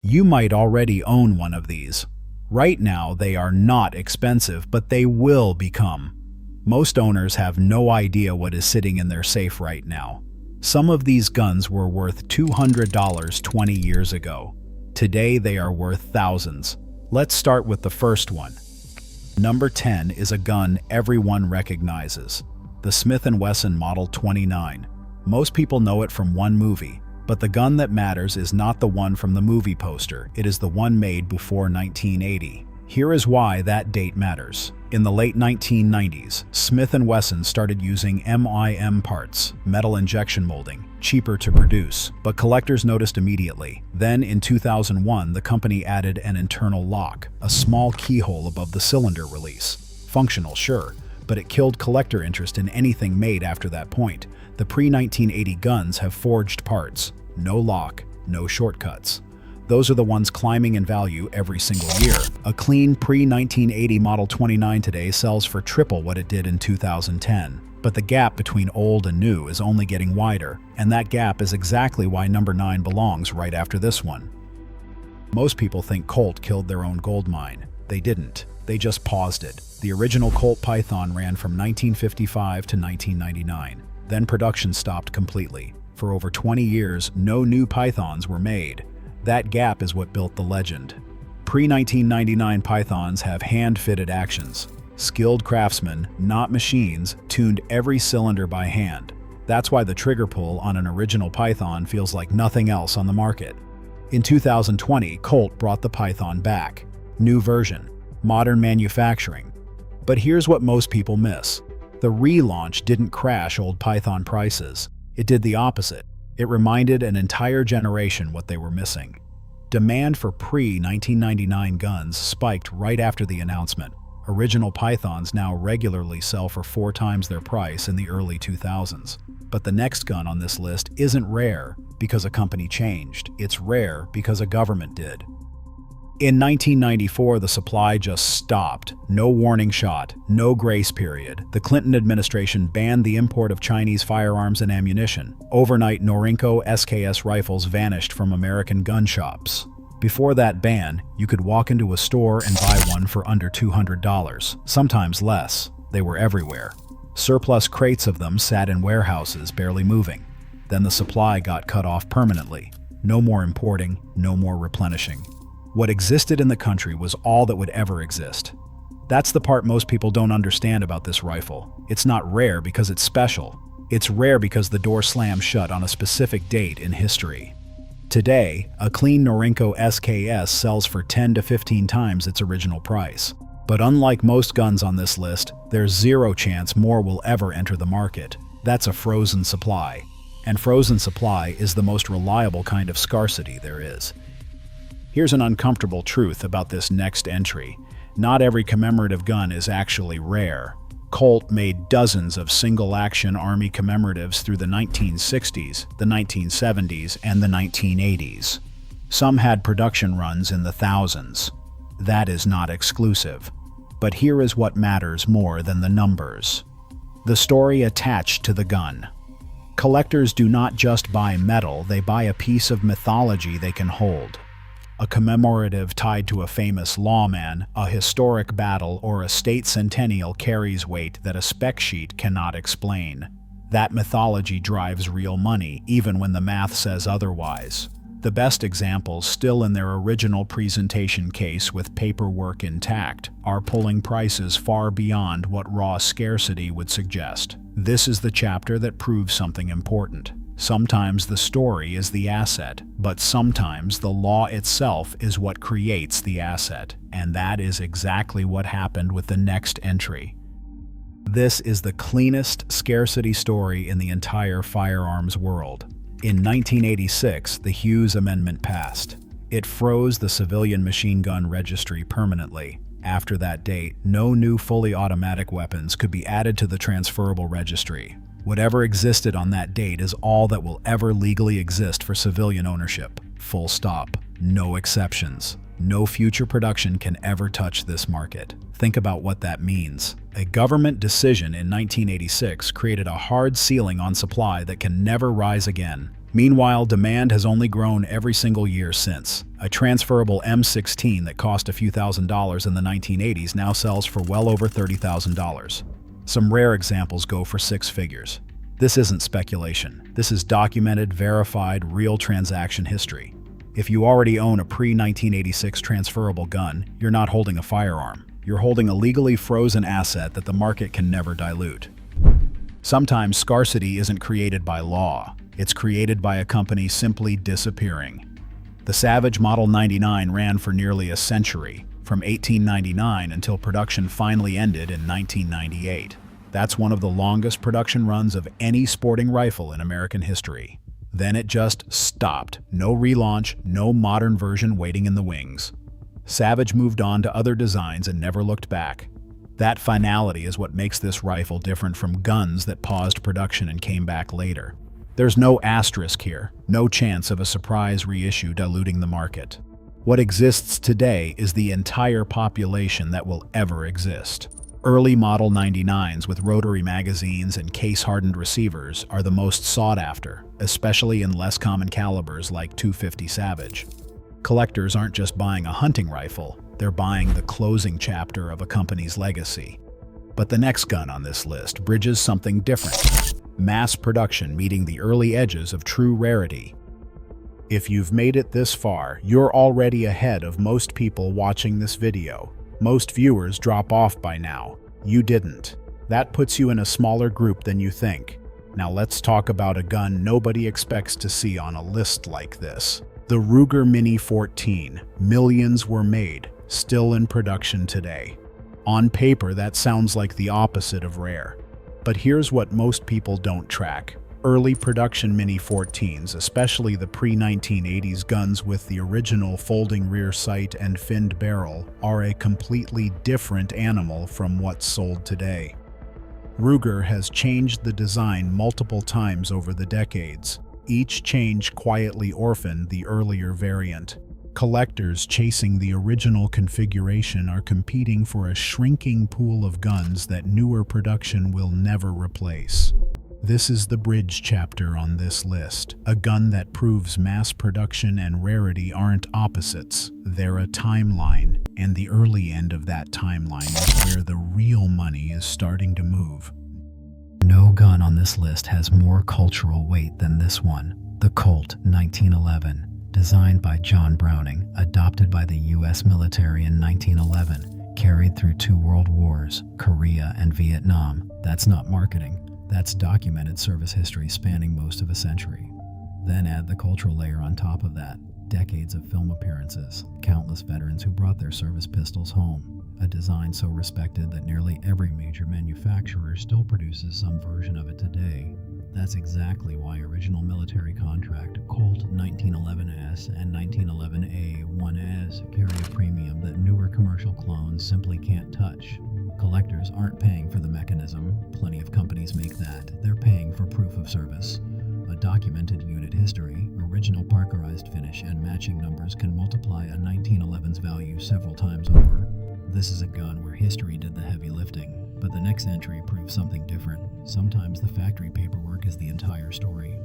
You might already own one of these. Right now, they are not expensive, but they will become. Most owners have no idea what is sitting in their safe right now. Some of these guns were worth $200 20 years ago. Today, they are worth thousands. Let's start with the first one. Number 10 is a gun everyone recognizes, the Smith & Wesson Model 29. Most people know it from one movie, but the gun that matters is not the one from the movie poster. It is the one made before 1980. Here is why that date matters. In the late 1990s, Smith & Wesson started using MIM parts, metal injection molding, cheaper to produce, but collectors noticed immediately. Then in 2001, the company added an internal lock, a small keyhole above the cylinder release. Functional, sure, but it killed collector interest in anything made after that point. The pre-1980 guns have forged parts. No lock, no shortcuts. Those are the ones climbing in value every single year. A clean pre-1980 Model 29 today sells for triple what it did in 2010. But the gap between old and new is only getting wider, and that gap is exactly why number 9 belongs right after this one. Most people think Colt killed their own gold mine. They didn't. They just paused it. The original Colt Python ran from 1955 to 1999. Then production stopped completely. For over 20 years, no new Pythons were made. That gap is what built the legend. Pre-1999 Pythons have hand-fitted actions. Skilled craftsmen, not machines, tuned every cylinder by hand. That's why the trigger pull on an original Python feels like nothing else on the market. In 2020, Colt brought the Python back. New version, modern manufacturing. But here's what most people miss. The relaunch didn't crash old Python prices. It did the opposite. It reminded an entire generation what they were missing. Demand for pre-1999 guns spiked right after the announcement. Original Pythons now regularly sell for 4 times their price in the early 2000s. But the next gun on this list isn't rare because a company changed. It's rare because a government did. In 1994, the supply just stopped. No warning shot, no grace period. The Clinton administration banned the import of Chinese firearms and ammunition. Overnight, Norinco SKS rifles vanished from American gun shops. Before that ban, you could walk into a store and buy one for under $200, sometimes less. They were everywhere. Surplus crates of them sat in warehouses, barely moving. Then the supply got cut off permanently. No more importing, no more replenishing. What existed in the country was all that would ever exist. That's the part most people don't understand about this rifle. It's not rare because it's special. It's rare because the door slammed shut on a specific date in history. Today, a clean Norinco SKS sells for 10 to 15 times its original price. But unlike most guns on this list, there's zero chance more will ever enter the market. That's a frozen supply. And frozen supply is the most reliable kind of scarcity there is. Here's an uncomfortable truth about this next entry. Not every commemorative gun is actually rare. Colt made dozens of single-action Army commemoratives through the 1960s, the 1970s, and the 1980s. Some had production runs in the thousands. That is not exclusive. But here is what matters more than the numbers. The story attached to the gun. Collectors do not just buy metal, they buy a piece of mythology they can hold. A commemorative tied to a famous lawman, a historic battle, or a state centennial carries weight that a spec sheet cannot explain. That mythology drives real money, even when the math says otherwise. The best examples, still in their original presentation case with paperwork intact, are pulling prices far beyond what raw scarcity would suggest. This is the chapter that proves something important. Sometimes the story is the asset, but sometimes the law itself is what creates the asset, and that is exactly what happened with the next entry. This is the cleanest scarcity story in the entire firearms world. In 1986, the Hughes Amendment passed. It froze the civilian machine gun registry permanently. After that date, no new fully automatic weapons could be added to the transferable registry. Whatever existed on that date is all that will ever legally exist for civilian ownership. Full stop. No exceptions. No future production can ever touch this market. Think about what that means. A government decision in 1986 created a hard ceiling on supply that can never rise again, Meanwhile, demand has only grown every single year since. A transferable M16 that cost a few $1,000s in the 1980s now sells for well over $30,000. Some rare examples go for six figures. This isn't speculation. This is documented, verified, real transaction history. If you already own a pre-1986 transferable gun, you're not holding a firearm. You're holding a legally frozen asset that the market can never dilute. Sometimes scarcity isn't created by law. It's created by a company simply disappearing. The Savage Model 99 ran for nearly a century, from 1899 until production finally ended in 1998. That's one of the longest production runs of any sporting rifle in American history. Then it just stopped. No relaunch, no modern version waiting in the wings. Savage moved on to other designs and never looked back. That finality is what makes this rifle different from guns that paused production and came back later. There's no asterisk here, no chance of a surprise reissue diluting the market. What exists today is the entire population that will ever exist. Early Model 99s with rotary magazines and case-hardened receivers are the most sought after, especially in less common calibers like .250 Savage. Collectors aren't just buying a hunting rifle, they're buying the closing chapter of a company's legacy. But the next gun on this list bridges something different. Mass production meeting the early edges of true rarity. If you've made it this far, you're already ahead of most people watching this video. Most viewers drop off by now. You didn't. That puts you in a smaller group than you think. Now let's talk about a gun nobody expects to see on a list like this. The Ruger Mini 14. Millions were made, still in production today. On paper, that sounds like the opposite of rare. But here's what most people don't track. Early production Mini 14s, especially the pre-1980s guns with the original folding rear sight and finned barrel, are a completely different animal from what's sold today. Ruger has changed the design multiple times over the decades. Each change quietly orphaned the earlier variant. Collectors chasing the original configuration are competing for a shrinking pool of guns that newer production will never replace. This is the bridge chapter on this list, a gun that proves mass production and rarity aren't opposites, they're a timeline, and the early end of that timeline is where the real money is starting to move. No gun on this list has more cultural weight than this one, the Colt 1911. Designed by John Browning, adopted by the U.S. military in 1911, carried through 2 world wars, Korea and Vietnam. That's not marketing. That's documented service history spanning most of a century. Then add the cultural layer on top of that. Decades of film appearances, countless veterans who brought their service pistols home. A design so respected that nearly every major manufacturer still produces some version of it today. That's exactly why original military contract Colt 1911S and 1911A1S carry a premium that newer commercial clones simply can't touch. Collectors aren't paying for the mechanism, plenty of companies make that. They're paying for proof of service. A documented unit history, original Parkerized finish, and matching numbers can multiply a 1911's value several times over. This is a gun where history did the heavy lifting, but the next entry proves something different. Sometimes the factory paperwork is the entire story.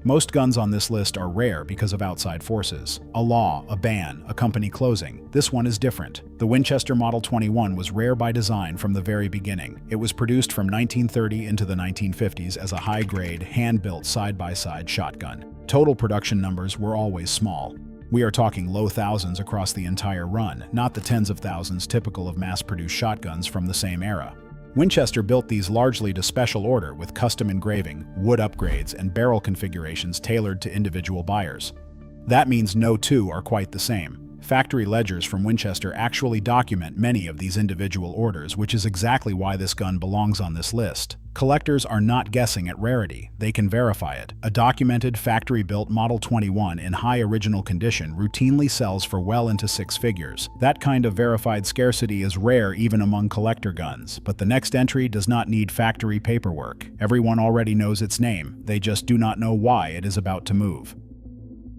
Most guns on this list are rare because of outside forces. A law, a ban, a company closing. This one is different. The Winchester Model 21 was rare by design from the very beginning. It was produced from 1930 into the 1950s as a high-grade, hand-built side-by-side shotgun. Total production numbers were always small. We are talking low thousands across the entire run, not the tens of thousands typical of mass-produced shotguns from the same era. Winchester built these largely to special order with custom engraving, wood upgrades, and barrel configurations tailored to individual buyers. That means no two are quite the same. Factory ledgers from Winchester actually document many of these individual orders, which is exactly why this gun belongs on this list. Collectors are not guessing at rarity, they can verify it. A documented, factory-built Model 21 in high original condition routinely sells for well into 6 figures. That kind of verified scarcity is rare even among collector guns, but the next entry does not need factory paperwork. Everyone already knows its name, they just do not know why it is about to move.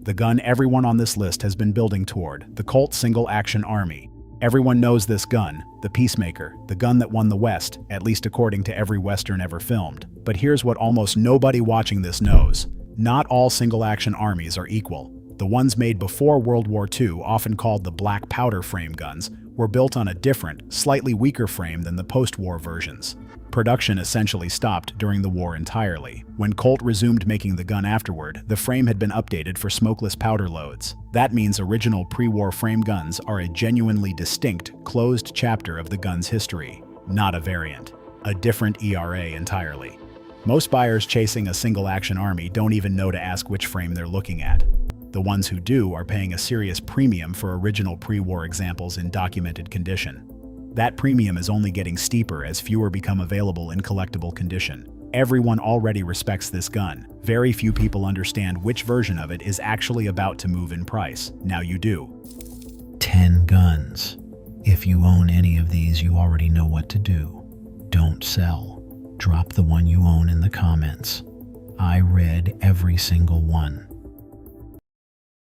The gun everyone on this list has been building toward, the Colt Single Action Army. Everyone knows this gun, the Peacemaker, the gun that won the West, at least according to every Western ever filmed. But here's what almost nobody watching this knows. Not all single-action armies are equal. The ones made before World War II, often called the black powder frame guns, were built on a different, slightly weaker frame than the post-war versions. Production essentially stopped during the war entirely. When Colt resumed making the gun afterward, the frame had been updated for smokeless powder loads. That means original pre-war frame guns are a genuinely distinct, closed chapter of the gun's history, not a variant. A different ERA entirely. Most buyers chasing a single-action army don't even know to ask which frame they're looking at. The ones who do are paying a serious premium for original pre-war examples in documented condition. That premium is only getting steeper as fewer become available in collectible condition. Everyone already respects this gun. Very few people understand which version of it is actually about to move in price. Now you do. 10 guns. If you own any of these, you already know what to do. Don't sell. Drop the one you own in the comments. I read every single one.